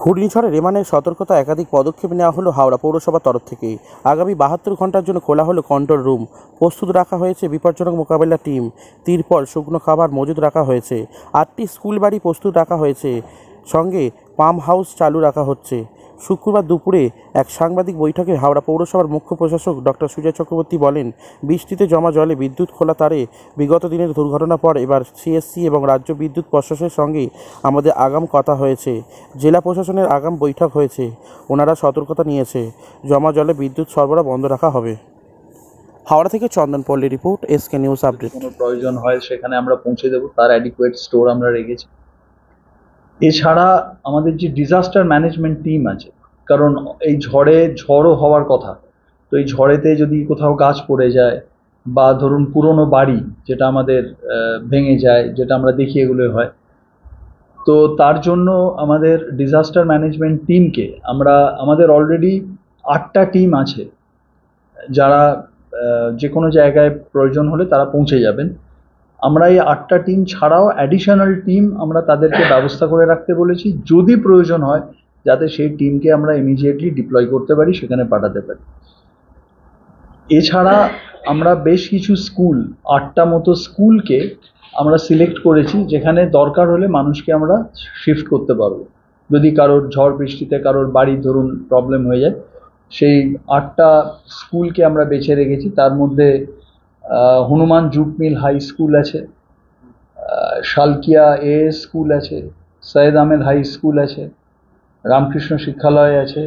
ঘূর্ণিঝড়ে রেমানের সতর্কতা একাধিক পদক্ষেপ নেওয়া হলো হাওড়া পৌরসভার তরফ থেকে। আগামী 72 ঘন্টার জন্য খোলা হলো কন্ট্রোল রুম। প্রস্তুত রাখা হয়েছে বিপজ্জনক মোকাবেলা টিম। তিরপল, শুকনো খাবার মজুদ রাখা হয়েছে। 8টি স্কুল বাড়ি প্রস্তুত রাখা হয়েছে, সঙ্গে পাম্প হাউস চালু রাখা হচ্ছে। শুক্রবার দুপুরে এক সাংবাদিক বৈঠকে হাওড়া পৌরসভার মুখ্য প্রশাসক ডক্টর সুজয় চক্রবর্তী বলেন, বৃষ্টিতে জমা জলে বিদ্যুৎ খোলা তারে বিগত দিনের দুর্ঘটনার পর এবার সিএসসি এবং রাজ্য বিদ্যুৎ প্রশাসনের সঙ্গে আমাদের আগাম কথা হয়েছে। জেলা প্রশাসনের আগাম বৈঠক হয়েছে। ওনারা সতর্কতা নিয়েছে, জমা জলে বিদ্যুৎ সরবরাহ বন্ধ রাখা হবে। হাওড়া থেকে চন্দন পল্লী রিপোর্ট, এসকে নিউজ আপডেট। কোনো প্রয়োজন হয় সেখানে আমরা পৌঁছে দেবো, তার অ্যাডিকুয়েট স্টোর আমরা রেখেছি। এছাড়া আমাদের যে ডিজাস্টার ম্যানেজমেন্ট টিম আছে, কারণ এই ঝড়ও হওয়ার কথা, তো এই ঝড়েতে যদি কোথাও গাছ পড়ে যায় বা ধরুন পুরনো বাড়ি যেটা আমাদের ভেঙে যায়, যেটা আমরা দেখি এগুলো হয়, তো তার জন্য আমাদের ডিজাস্টার ম্যানেজমেন্ট টিমকে আমাদের অলরেডি 8টা টিম আছে যারা যে কোনো জায়গায় প্রয়োজন হলে তারা পৌঁছে যাবেন। আমরা এই 8টা টিম ছাড়াও অ্যাডিশনাল টিম আমরা তাদেরকে ব্যবস্থা করে রাখতে বলেছি, যদি প্রয়োজন হয় যাতে সেই টিমকে আমরা ইমিডিয়েটলি ডিপ্লয় করতে পারি, সেখানে পাঠাতে পারি। এছাড়া আমরা বেশ কিছু স্কুল, 8টা মতো স্কুলকে আমরা সিলেক্ট করেছি, যেখানে দরকার হলে মানুষকে আমরা শিফট করতে পারবো। যদি কারোর ঝড় বৃষ্টিতে কারোর বাড়ি ধরুন প্রবলেম হয়ে যায়, সেই 8টা স্কুলকে আমরা বেছে রেখেছি। তার মধ্যে Hanuman jute mill high school আছে, শালকিয়া এএস স্কুল আছে, সৈয়দ আহমেদ হাই স্কুল আছে, রামকৃষ্ণ শিক্ষালয় আছে,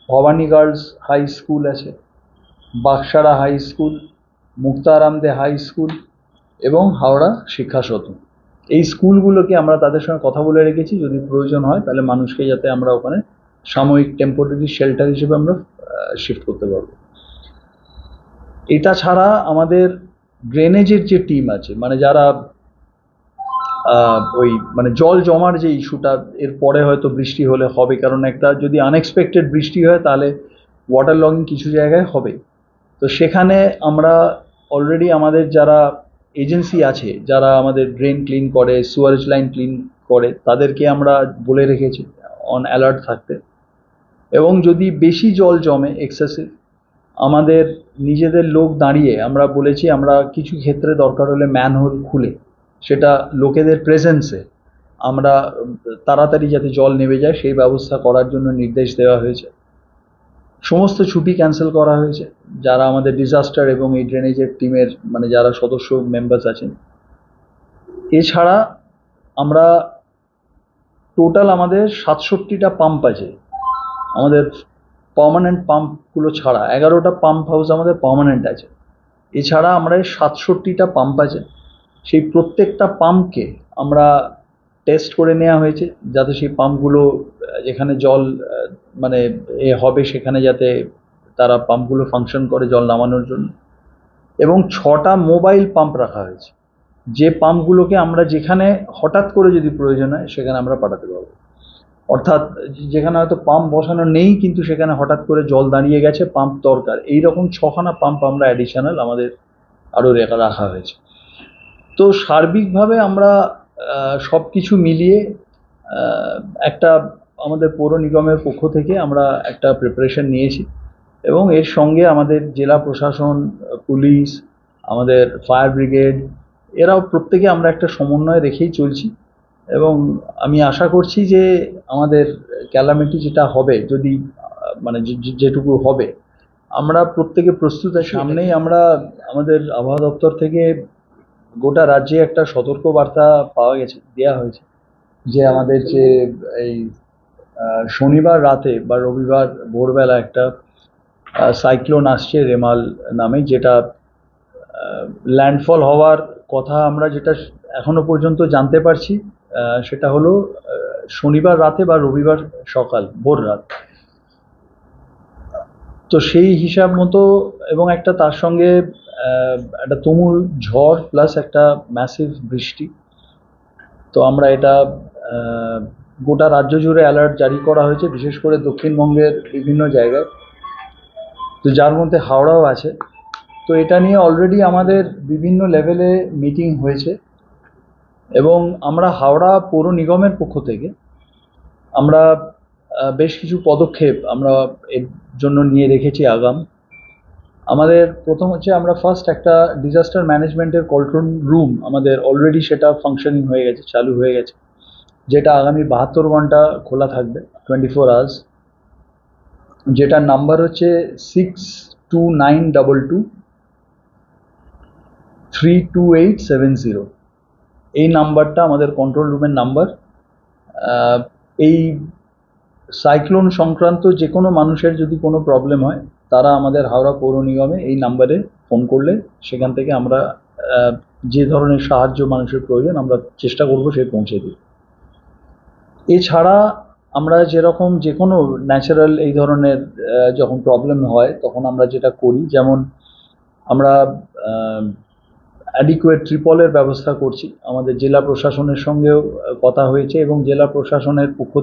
ভবানী গার্লস হাই স্কুল আছে, বাকসারা হাই স্কুল, মুক্তারামদে হাই স্কুল এবং হাওড়া শিক্ষা সদন। এই স্কুলগুলোকে আমরা তাদের সঙ্গে কথা বলে রেখেছি, যদি প্রয়োজন হয় তাহলে মানুষকে যাতে আমরা ওখানে সাময়িক টেম্পোরারি শেল্টার হিসেবে আমরা শিফট করতে পারবো। এটা ছাড়া আমাদের ড্রেনেজের যে টিম আছে, মানে যারা জল জমার যে ইস্যুটা এর পরে হয়তো বৃষ্টি হলে হবে, কারণ একটা যদি আনএক্সপেক্টেড বৃষ্টি হয় তাহলে ওয়াটার লগিং কিছু জায়গায় হবে। তো সেখানে আমরা অলরেডি আমাদের যারা এজেন্সি আছে, যারা আমাদের ড্রেন ক্লিন করে, সুয়ারেজ লাইন ক্লিন করে, তাদেরকে আমরা বলে রেখেছি অন অ্যালার্ট থাকতে। এবং যদি বেশি জল জমে এক্সেসিভ, আমাদের নিজেদের লোক দাঁড়িয়ে আমরা বলেছি আমরা কিছু ক্ষেত্রে দরকার হলে ম্যানহোল খুলে সেটা লোকেদের প্রেজেন্সে আমরা তাড়াতাড়ি যাতে জল নেমে যায় সেই ব্যবস্থা করার জন্য নির্দেশ দেওয়া হয়েছে। সমস্ত ছুটি ক্যান্সেল করা হয়েছে যারা আমাদের ডিজাস্টার এবং এই ড্রেনেজের টিমের যারা সদস্য মেম্বার্স আছেন। এছাড়া আমরা টোটাল আমাদের 67টা পাম্প আছে আমাদের পার্মানেন্ট পাম্পগুলো ছাড়া। 11টা পাম্প হাউস আমাদের পার্মানেন্ট আছে। এছাড়া আমরা 67টা পাম্প আছে, সেই প্রত্যেকটা পাম্পকে আমরা টেস্ট করে নেওয়া হয়েছে যাতে সেই পাম্পগুলো যেখানে জল হবে সেখানে যাতে তারা পাম্পগুলো ফাংশন করে জল নামানোর জন্য। এবং 6টা মোবাইল পাম্প রাখা হয়েছে, যে পাম্পগুলোকে আমরা যেখানে হঠাৎ করে যদি প্রয়োজন হয় সেখানে আমরা পাঠাতে পারবো। অর্থাৎ যেখানে হয়তো পাম্প বসানো নেই কিন্তু সেখানে হঠাৎ করে জল দাঁড়িয়ে গেছে, পাম্প দরকার, এইরকম 6খানা পাম্প আমরা অ্যাডিশনাল আমাদের আরও রাখা হয়েছে। তো সার্বিকভাবে আমরা সব কিছু মিলিয়ে একটা আমাদের পৌর নিগমের পক্ষ থেকে আমরা একটা প্রিপারেশন নিয়েছি, এবং এর সঙ্গে আমাদের জেলা প্রশাসন, পুলিশ, আমাদের ফায়ার ব্রিগেড, এরাও প্রত্যেকে আমরা একটা সমন্বয় রেখেই চলছি। এবং আমি আশা করছি যে আমাদের ক্যালামিটি যেটা হবে, যদি যেটুকু হবে, আমরা প্রত্যেকে প্রস্তুত আছি। সামনেই আমরা আমাদের আবহাওয়া দপ্তর থেকে গোটা রাজ্যে একটা সতর্ক বার্তা দেওয়া হয়েছে যে আমাদের যে এই শনিবার রাতে বা রবিবার ভোরবেলা একটা সাইক্লোন আসছে রেমাল নামে, যেটা ল্যান্ডফল হওয়ার কথা আমরা যেটা এখনো পর্যন্ত জানতে পারছি সেটা হলো শনিবার রাতে বা রবিবার সকাল ভোর রাত। তো সেই হিসাব মতো এবং একটা তার সঙ্গে একটা তুমুল ঝড় প্লাস একটা ম্যাসিভ বৃষ্টি, তো আমরা এটা গোটা রাজ্য জুড়ে অ্যালার্ট জারি করা হয়েছে, বিশেষ করে দক্ষিণবঙ্গের বিভিন্ন জায়গায়, তো যার মধ্যে হাওড়াও আছে। তো এটা নিয়ে অলরেডি আমাদের বিভিন্ন লেভেলে মিটিং হয়েছে, এবং আমরা হাওড়া পৌর নিগমের পক্ষ থেকে আমরা বেশ কিছু পদক্ষেপ আমরা এর জন্য নিয়ে রেখেছি আগাম। আমাদের প্রথম হচ্ছে আমরা ফার্স্ট একটা ডিজাস্টার ম্যানেজমেন্টের কন্ট্রোল রুম আমাদের অলরেডি সেটা ফাংশনিং হয়ে গেছে, চালু হয়ে গেছে, যেটা আগামী 72 ঘন্টা খোলা থাকবে, 24 hours, যেটার নাম্বার হচ্ছে 6292232870। এই নাম্বারটা আমাদের কন্ট্রোল রুমের নাম্বার। এই সাইক্লোন সংক্রান্ত যে কোনো মানুষের যদি কোনো প্রবলেম হয়, তারা আমাদের হাওড়া পৌর নিগমে এই নাম্বারে ফোন করলে সেখান থেকে আমরা যে ধরনের সাহায্য মানুষের প্রয়োজন আমরা চেষ্টা করব সে পৌঁছে দিই। এছাড়া আমরা যেরকম যে কোনো ন্যাচারাল এই ধরনের যখন প্রবলেম হয় তখন আমরা যেটা করি, যেমন আমরা অ্যাডিকুয়েট ট্রিপলের ব্যবস্থা করছি। আমাদের জেলা প্রশাসনের সঙ্গেও কথা হয়েছে এবং জেলা প্রশাসনের পক্ষ